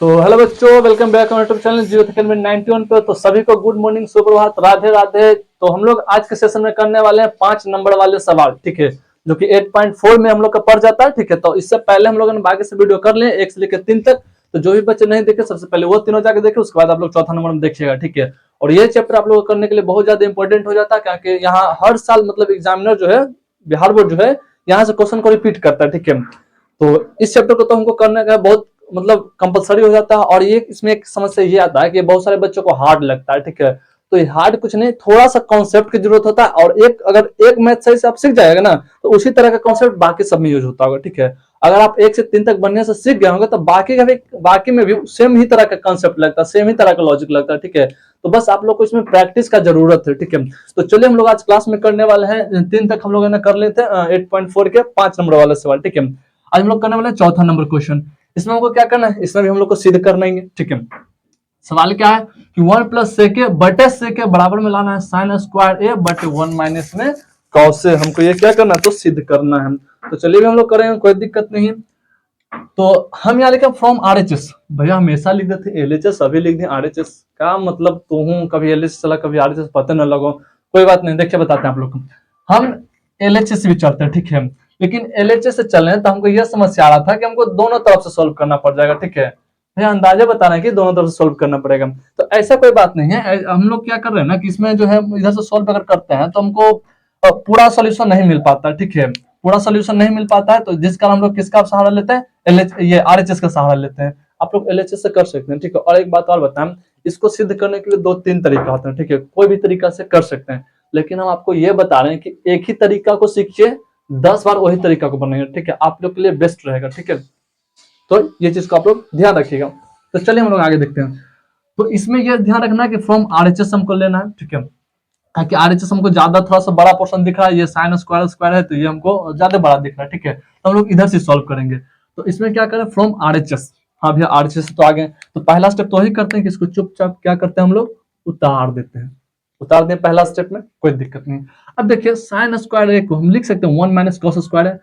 तो हेलो बच्चों, welcome back on YouTube channel Jio second 91 पे। तो सभी को गुड मॉर्निंग, सुप्रभात, राधे राधे। तो हम लोग आज के सेशन में करने वाले हैं 5 नंबर वाले सवाल, ठीक है, जो कि 8.4 में हम लोग का पड़ जाता है, ठीक है। तो इससे पहले हम लोगों ने बाकी से वीडियो कर लिए 1 से लेकर 3 तक। तो जो भी बच्चे नहीं देखे सबसे पहले वो तीनों जाके देखे, उसके बाद आप लोग चौथा नंबर में देखिएगा, ठीक है। और ये चैप्टर आप लोग को करने के लिए बहुत ज्यादा इंपॉर्टेंट हो जाता है, क्योंकि यहाँ हर साल मतलब एग्जामिनर जो है, बिहार बोर्ड जो है, यहाँ से क्वेश्चन को रिपीट करता है, ठीक है। तो इस चैप्टर को तो हमको करने का बहुत मतलब कंपलसरी हो जाता है। और ये इसमें एक समस्या ये आता है कि बहुत सारे बच्चों को हार्ड लगता है, ठीक है। तो ये हार्ड कुछ नहीं, थोड़ा सा कॉन्सेप्ट की जरूरत होता है। और एक अगर एक मैथ सही से आप सीख जाएगा ना, तो उसी तरह का कॉन्सेप्ट बाकी सब में यूज होता होगा, ठीक है। अगर आप 1 से 3 तक बढ़िया से सीख गए होंगे तो बाकी में भी सेम ही तरह का कॉन्सेप्ट लगता है, सेम ही तरह का लॉजिक लगता है, ठीक है। तो बस आप लोग को इसमें प्रैक्टिस का जरूरत है, ठीक है। तो चलिए हम लोग आज क्लास में करने वाले हैं 3 तक हम लोग कर लेते हैं 8.4 के 5 नंबर वाले सवाल, ठीक है। आज हम लोग करने वाले हैं चौथा नंबर क्वेश्चन। इसमें हमको क्या करना है, इसमें भी हम लोग को सिद्ध करना ही है, ठीक है। सवाल क्या है कि 1 प्लस से के बटे से के बराबर में लाना है साइन स्क्वायर ए बटे 1 माइनस में कॉस से। हमको ये क्या करना है, तो सिद्ध करना है। तो चलिए भी हम लोग करेंगे, कोई दिक्कत नहीं। तो हम यहाँ लिखे फ्रॉम आरएचएस। भैया हमेशा लिख देते एलएचएस, अभी लिख दें आरएचएस। क्या मतलब, तू हूँ कभी एलएचएस चला कभी आरएचएस, पता न लगो। कोई बात नहीं, देखिए बताते हैं आप लोग को। हम एलएचएस भी चलते हैं, ठीक है। लेकिन एलएचएस से चल रहे हैं तो हमको यह समस्या आ रहा था कि हमको दोनों तरफ से सोल्व करना पड़ जाएगा, ठीक है। भैया अंदाजा बता रहे हैं कि दोनों तरफ से सोल्व करना पड़ेगा। तो ऐसा कोई बात नहीं है। हम लोग क्या कर रहे हैं ना कि इसमें जो है इधर से सोल्व अगर करते हैं तो हमको पूरा सोल्यूशन नहीं मिल पाता, ठीक है। पूरा सोल्यूशन नहीं मिल पाता है, तो जिस कारण हम लोग किसका सहारा लेते हैं, ये आरएचएस का सहारा लेते हैं। आप लोग एलएचएस से कर सकते हैं, ठीक है। और एक बात और बताएं, इसको सिद्ध करने के लिए 2-3 तरीका होता है, ठीक है। कोई भी तरीका से कर सकते हैं, लेकिन हम आपको ये बता रहे हैं कि एक ही तरीका को सीखिए, 10 बार वही तरीका को बनाइए, ठीक है। आप लोग के लिए बेस्ट रहेगा, ठीक है। तो ये चीज को आप लोग ध्यान रखिएगा। तो चलिए हम लोग आगे देखते हैं। तो इसमें यह ध्यान रखना है कि फ्रॉम आरएचएस हमको लेना है, ठीक है। ताकि आरएचएस हमको ज्यादा थोड़ा सा बड़ा पोर्शन दिख रहा है, ये साइन स्क्वायर स्क्वायर है तो ये हमको ज्यादा बड़ा दिख रहा है, ठीक है। तो हम लोग इधर से सॉल्व करेंगे। तो इसमें क्या करें, फ्रॉम आरएचएस। हाँ भैया आरएचएस तो आ गए। तो पहला स्टेप तो वही करते हैं कि इसको चुपचाप क्या करते हैं, हम लोग उतार देते हैं। उतार दें पहला स्टेप में, कोई दिक्कत नहीं। अब देखिए साइन स्क्वायर ए को हम लिख सकते हैं 1 माइनस कॉस स्क्वायर है।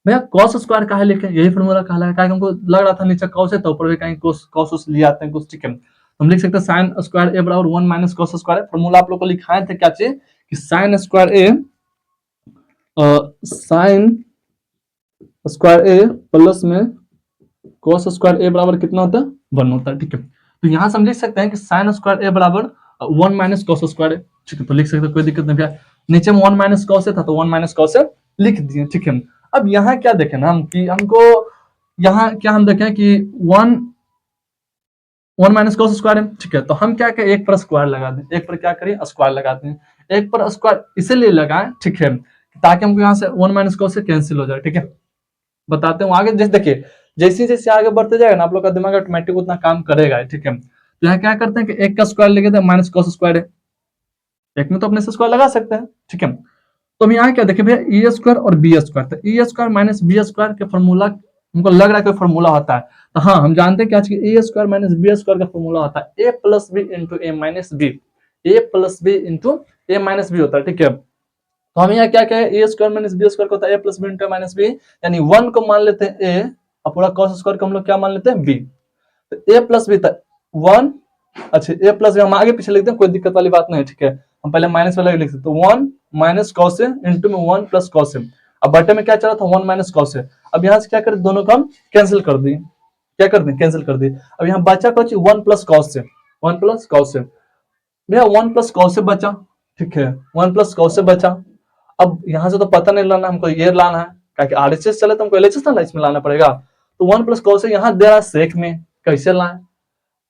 भैया कॉस स्क्वायर का है लिखे, यही फॉर्मूला कहा है, क्या हमको लग रहा था नीचे कॉस है तो ऊपर भी कहीं कॉस ले आते हैं कुछ, ठीक है। हम लिख सकते हैं साइन स्क्वायर ए बराबर 1 माइनस कॉस स्क्वायर। फॉर्मूला आप लोग को लिखाए थे क्या चीज कि साइन स्क्वायर ए प्लस में कॉस स्क्वायर ए बराबर कितना होता है, 1 होता है, ठीक है। तो यहां से हम लिख सकते हैं कि साइन स्क्वायर ए बराबर 1 माइनस कॉस स्क्वायर है, ठीक है। तो लिख सकते हैं, कोई दिक्कत नहीं भैया। नीचे में 1 माइनस कॉस था तो 1 माइनस कॉस लिख दिए, ठीक है। अब यहाँ क्या देखें ना हम कि हमको यहाँ क्या हम देखें कि 1 माइनस कॉस स्क्वायर है, ठीक है। तो हम क्या करें, एक पर स्क्वायर लगा दें, एक पर क्या करें स्क्वायर लगा दें। एक पर स्क्वायर इसीलिए लगाएं, ठीक है, ताकि हमको यहाँ से 1 माइनस कॉस से कैंसिल हो जाए, ठीक है। बताते हैं आगे। जैसे देखिए जैसे जैसे आगे बढ़ते जाएगा ना आप लोग का दिमाग ऑटोमेटिक उतना काम करेगा, ठीक है। तो यहाँ क्या करते हैं कि एक का स्क्वायर लेके थे माइनस कॉस स्क्वायर है, एक में तो अपने से स्क्वायर लगा सकते हैं, ठीक है। तो हम यहाँ क्या देखें भैया, ई स्क्वायर और बी स्क्वायर। तो E square minus b square का फॉर्मूला हमको लग रहा है कोई फॉर्मूला होता है। तो हाँ हम जानते हैं क्या a square minus b square का फॉर्मूला होता है a plus b into a minus b. A plus b into a minus b होता है, ठीक है। तो हम यहाँ क्या कहें, a square minus b square होता है a plus b into minus b, यानी 1 को मान लेते हैं ए और पूरा कॉस स्क्वायर को हम लोग क्या मान लेते हैं बी। तो ए प्लस बी था 1, अच्छा ए प्लस बी हम आगे पीछे लिखते हैं, कोई दिक्कत वाली बात नहीं है, ठीक है। हम पहले माइनस वाला लिख सकते हैं 1 माइनस कॉस इंटू में 1 प्लस कॉस। अब बटे में क्या चला था 1 माइनस कॉस। अब यहाँ से क्या करें, दोनों को हम कैंसिल कर दिए, क्या कर दें कैंसिल कर दिए। अब यहाँ बचा कुछ 1 प्लस कॉस से, 1 प्लस कॉस से भैया 1 प्लस कॉस से बचा, ठीक है। 1 प्लस कॉस से बचा। अब यहाँ से तो पता नहीं लाना, हमको ये लाना है, क्योंकि आरएचएस चले तो हमको एलएचएस ना इसमें लाना पड़ेगा। तो 1 प्लस कॉस से यहाँ दे रहा है सेक में, कैसे लाए,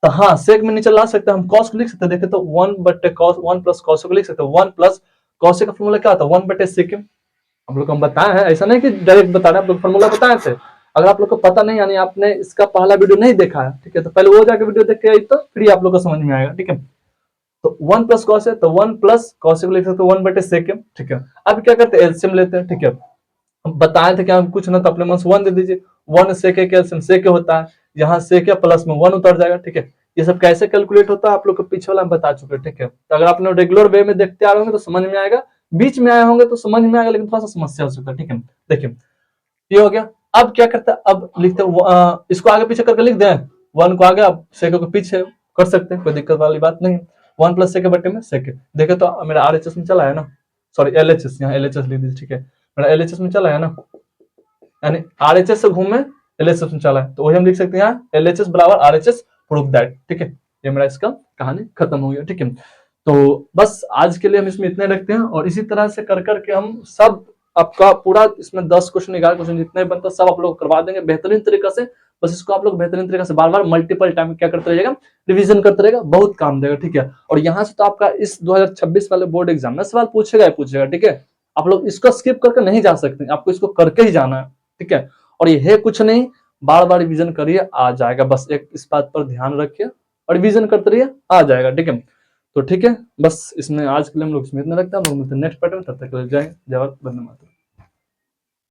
तो हाँ सेक में नीचे ला सकते हैं हम, कॉस को लिख सकते हैं। देखे तो 1 बटे कॉस 1 प्लस कॉस को लिख सकते हैं 1 प्लस कॉस का फॉर्मूला क्या होता है 1 बटे सेक। हम लोग को हम बताए हैं, ऐसा नहीं कि डायरेक्ट बता रहे हैं, आप लोग फॉर्मूला बताए थे। अगर आप लोग को पता नहीं यानी आपने इसका पहला वीडियो नहीं देखा है, ठीक है, तो पहले वो जाके वीडियो देख के आई तो फिर आप लोग को समझ में आएगा, ठीक है। तो 1 प्लस कॉस है तो 1 प्लस कॉस को लिख सकते हैं 1 बटे सेक, ठीक है। अब क्या करते हैं एलसीएम लेते हैं, ठीक है। हम बताए थे कि हम कुछ ना तो अपने मन से 1 दे दीजिए, 1 सेक एलसीएम सेक होता है, यहाँ सेक प्लस में 1 उतर जाएगा, ठीक है। ये सब कैसे कैलकुलेट होता है आप लोग को पीछे वाला हम बता चुके हैं, ठीक है। तो अगर आपने रेगुलर वे में देखते आ रहे होंगे तो समझ में आएगा, बीच में आए होंगे तो समझ में आएगा, लेकिन थोड़ा सा समस्या हो सकता है, ठीक है। देखिए ये हो गया। अब क्या करते हैं, अब लिखते हैं इसको आगे पीछे करके लिख दें 1 को आगे आप सेक को पीछे कर सकते हैं, कोई दिक्कत वाली बात नहीं। 1 प्लस सेक बटे में सेक। देखे तो मेरा RHS में चला है ना, सॉरी LHS, यहाँ LHS लिख दीजिए, ठीक है, मेरा LHS में चला है ना, यानी RHS से घूमे LHS में चला है, तो वही हम लिख सकते हैं यहाँ LHS बराबर RHS, प्रूव दैट, ठीक है। ये मेरा इसका कहानी खत्म हो गया, ठीक है। तो बस आज के लिए हम इसमें इतने रखते हैं, और इसी तरह से कर करके हम सब आपका पूरा इसमें 10 क्वेश्चन 11 क्वेश्चन जितने बनता सब आप लोग करवा देंगे बेहतरीन तरीका से। बस इसको आप लोग बेहतरीन तरीके से बार बार मल्टीपल टाइम क्या करते रहिएगा, रिवीजन करते रहेगा, बहुत काम देगा, ठीक है। और यहाँ से तो आपका इस 2026 वाले बोर्ड एग्जाम में सवाल पूछेगा ही पूछेगा, ठीक है। आप लोग इसको स्किप करके नहीं जा सकते, आपको इसको करके ही जाना है, ठीक है। और ये है कुछ नहीं, बार बार रिवीजन करिए, आ जाएगा, बस एक इस बात पर ध्यान रखिए और रिवीजन करते रहिए, आ जाएगा, ठीक है। तो ठीक है, बस इसमें आज के लिए हम लोग इसमें इतना रखते हैं, हम लोग मिलते हैं नेक्स्ट पार्ट में, तब तक के लिए जय हिंद, जय भारत, वंदे मातरम।